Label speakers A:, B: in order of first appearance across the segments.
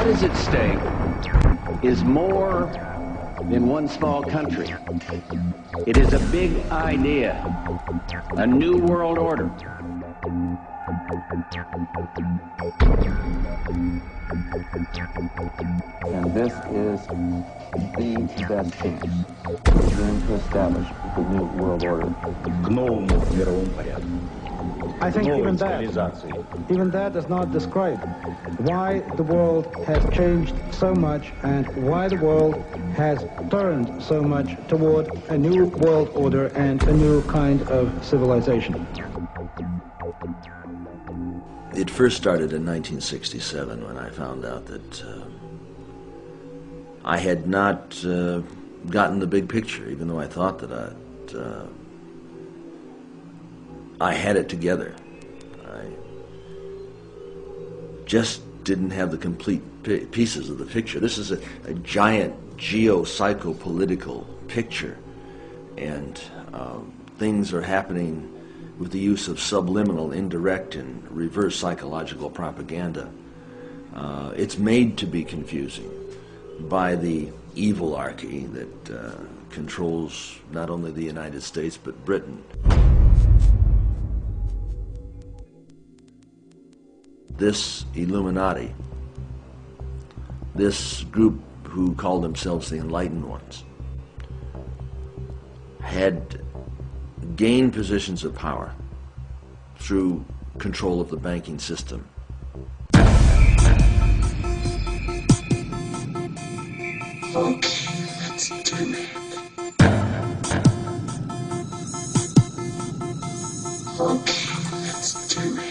A: What is at stake is more than one small country. It is a big idea, a new world order.
B: And this is the best chance we're going to establish the new world order.
C: I think even that does not describe why the world has changed so much and why the world has turned so much toward a new world order and a new kind of civilization.
D: It first started in 1967 when I found out that I had not gotten the big picture, even though I thought that I had it together. I just didn't have the complete pieces of the picture. This is a giant geo-psycho-political picture, and things are happening with the use of subliminal, indirect, and reverse psychological propaganda. It's made to be confusing by the evilarchy that controls not only the United States but Britain. This Illuminati, this group who called themselves the Enlightened Ones, had gained positions of power through control of the banking system.
E: Okay, let's do it. Okay, let's do it.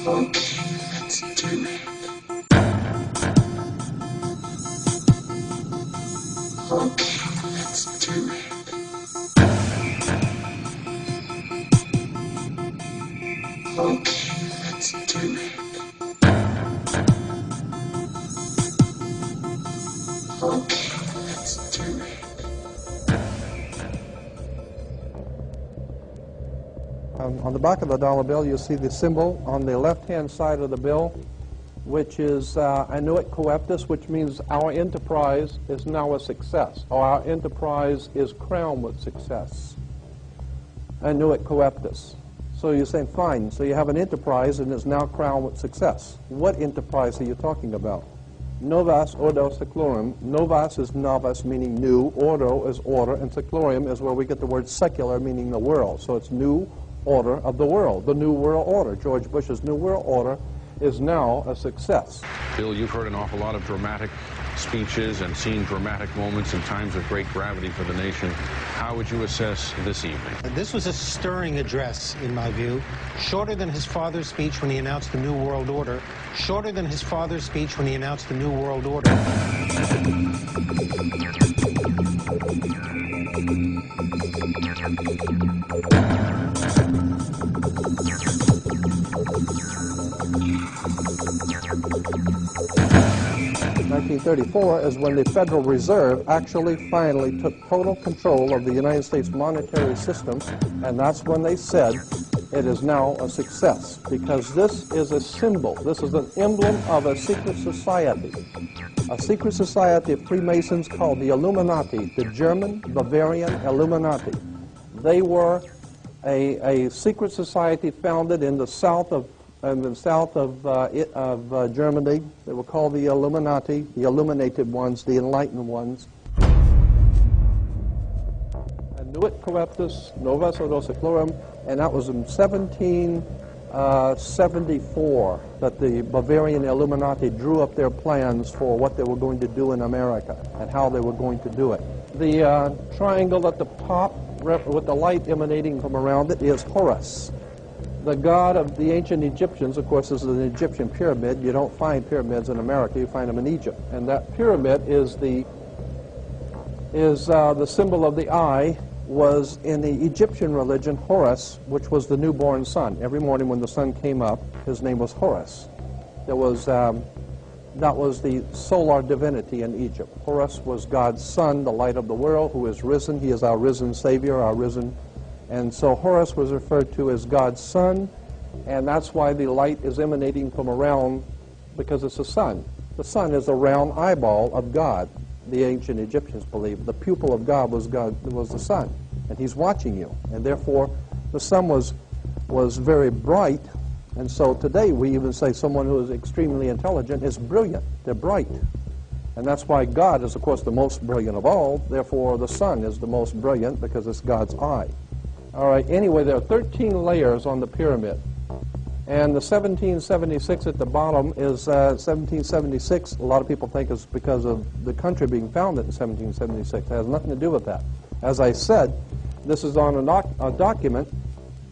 E: Okay, let's do it. Okay, let's do it. Okay, let's do it. Okay, let's do it.
F: On the back of the dollar bill, you'll see the symbol on the left-hand side of the bill, which is Annuit Coeptis, which means our enterprise is now a success, or our enterprise is crowned with success. Annuit Coeptis. So you're saying, fine, so you have an enterprise and it's now crowned with success. What enterprise are you talking about? Novus ordo seclorum. Novus is novus, meaning new. Ordo is order, and seclorum is where we get the word secular, meaning the world. So it's new order of the world, the new world order. George Bush's new world order is now a success.
G: Bill, you've heard an awful lot of dramatic speeches and seen dramatic moments in times of great gravity for the nation. How would you assess this evening?
H: This was a stirring address, in my view. Shorter than his father's speech when he announced the New World Order. Shorter than his father's speech when he announced the New World Order.
F: 1934 is when the Federal Reserve actually finally took total control of the United States monetary system, and that's when they said it is now a success, because this is a symbol, this is an emblem of a secret society of Freemasons called the Illuminati, the German Bavarian Illuminati. They were a secret society founded in the south of Germany. They were called the Illuminati, the illuminated ones, the enlightened ones. Annuit Coeptis, Novus Ordo Seclorum, and that was in 1774 that the Bavarian Illuminati drew up their plans for what they were going to do in America and how they were going to do it. The triangle at the top with the light emanating from around it is Horus. The god of the ancient Egyptians, of course, is an Egyptian pyramid. You don't find pyramids in America, you find them in Egypt. And that pyramid is the symbol of the eye, was in the Egyptian religion Horus, which was the newborn sun. Every morning when the sun came up, his name was Horus. That was the solar divinity in Egypt. Horus was God's son, the light of the world, who is risen. He is our risen Savior, our risen. And so Horus was referred to as God's son, And that's why the light is emanating from around, because it's the sun. The sun is a round eyeball of God. The ancient Egyptians believed the pupil of God was the sun, and he's watching you. And therefore, the sun was very bright. And so today we even say someone who is extremely intelligent is brilliant. They're bright. And that's why God is, of course, the most brilliant of all. Therefore, the sun is the most brilliant because it's God's eye. All right, anyway, there are 13 layers on the pyramid. And the 1776 at the bottom is 1776. A lot of people think it's because of the country being founded in 1776. It has nothing to do with that. As I said, this is on a document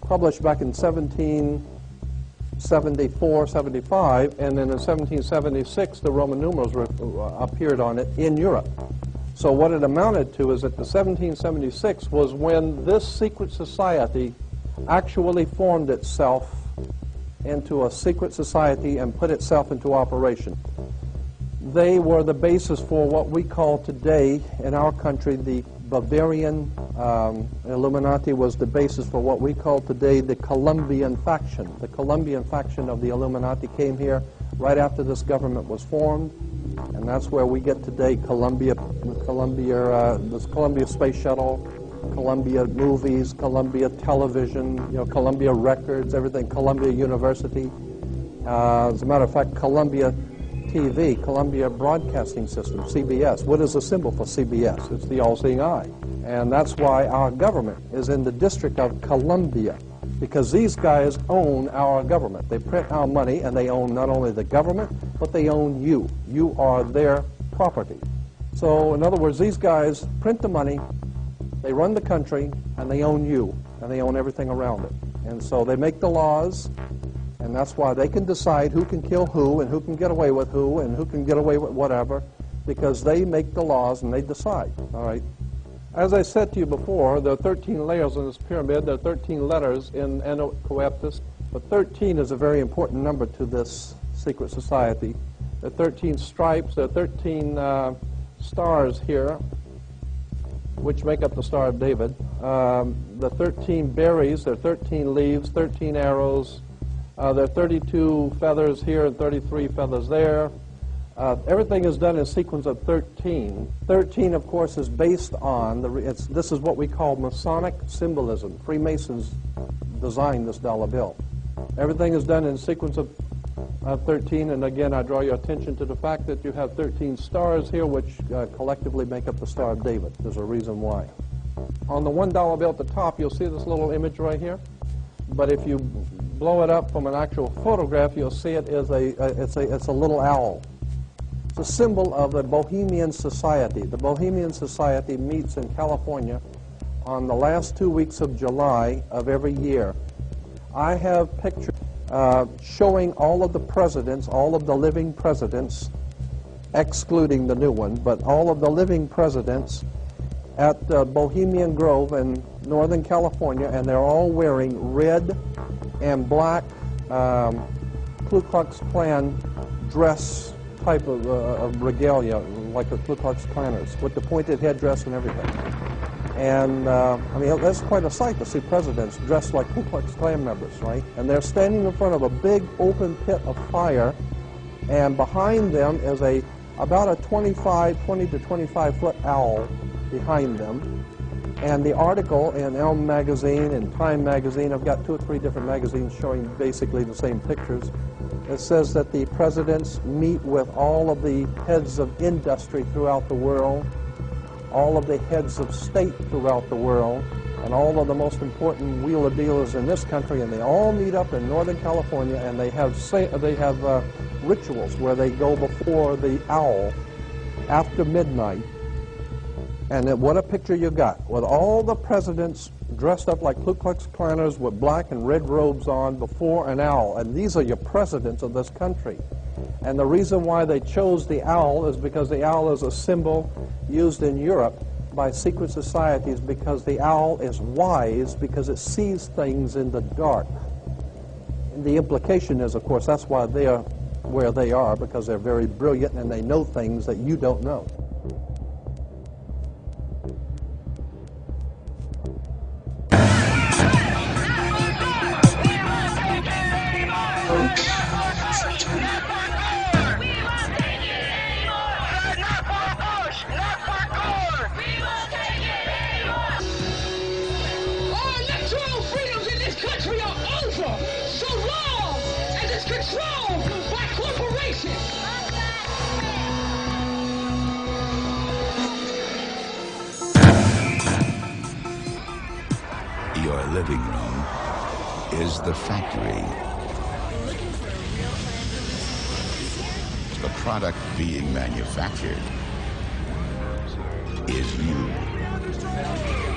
F: published back in 1774, 75, and then in 1776 the Roman numerals appeared on it in Europe. So what it amounted to is that the 1776 was when this secret society actually formed itself into a secret society and put itself into operation. They were the basis for what we call today in our country the Bavarian Illuminati was the basis for what we call today the Colombian faction. The Colombian faction of the Illuminati came here right after this government was formed, and that's where we get today this Columbia Space Shuttle, Columbia Movies, Columbia Television, Columbia Records, everything, Columbia University. As a matter of fact, Columbia TV, Columbia Broadcasting System, CBS. What is the symbol for CBS? It's the all-seeing eye. And that's why our government is in the District of Columbia, because these guys own our government. They print our money, and they own not only the government, but they own you. You are their property. So, in other words, these guys print the money, they run the country, and they own you, and they own everything around it. And so they make the laws, and that's why they can decide who can kill who, and who can get away with who, and who can get away with whatever, because they make the laws and they decide, all right? As I said to you before, there are 13 layers in this pyramid. There are 13 letters in Eno Coeptus, but 13 is a very important number to this secret society. There are 13 stripes, there are 13 stars here, which make up the Star of David. The 13 berries, there are 13 leaves, 13 arrows. There are 32 feathers here and 33 feathers there. Everything is done in a sequence of 13. 13, of course, is based on, this is what we call Masonic symbolism. Freemasons designed this dollar bill. Everything is done in a sequence of 13, and again, I draw your attention to the fact that you have 13 stars here, which collectively make up the Star of David. There's a reason why. On the $1 bill at the top, you'll see this little image right here. But if you blow it up from an actual photograph, you'll see it is it's a little owl. It's a symbol of the Bohemian Society. The Bohemian Society meets in California on the last 2 weeks of July of every year. I have pictures showing all of the presidents, all of the living presidents, excluding the new one, but all of the living presidents at Bohemian Grove in Northern California, and they're all wearing red and black Ku Klux Klan dress type of regalia, like the Ku Klux Klanners, with the pointed headdress and everything. And, I mean, that's quite a sight to see presidents dressed like Ku Klux Klan members, right? And they're standing in front of a big open pit of fire, and behind them is about a 20 to 25-foot owl behind them. And the article in Elm Magazine and Time Magazine, I've got 2 or 3 different magazines showing basically the same pictures. It says that the presidents meet with all of the heads of industry throughout the world, all of the heads of state throughout the world, and all of the most important wheeler dealers in this country, and they all meet up in Northern California, and they have rituals where they go before the owl after midnight. And what a picture you got, with all the presidents dressed up like Ku Klux Klanners with black and red robes on before an owl. And these are your presidents of this country. And the reason why they chose the owl is because the owl is a symbol used in Europe by secret societies, because the owl is wise, because it sees things in the dark. And the implication is, of course, that's why they are where they are, because they're very brilliant and they know things that you don't know.
I: living room is the factory. The product being manufactured is you.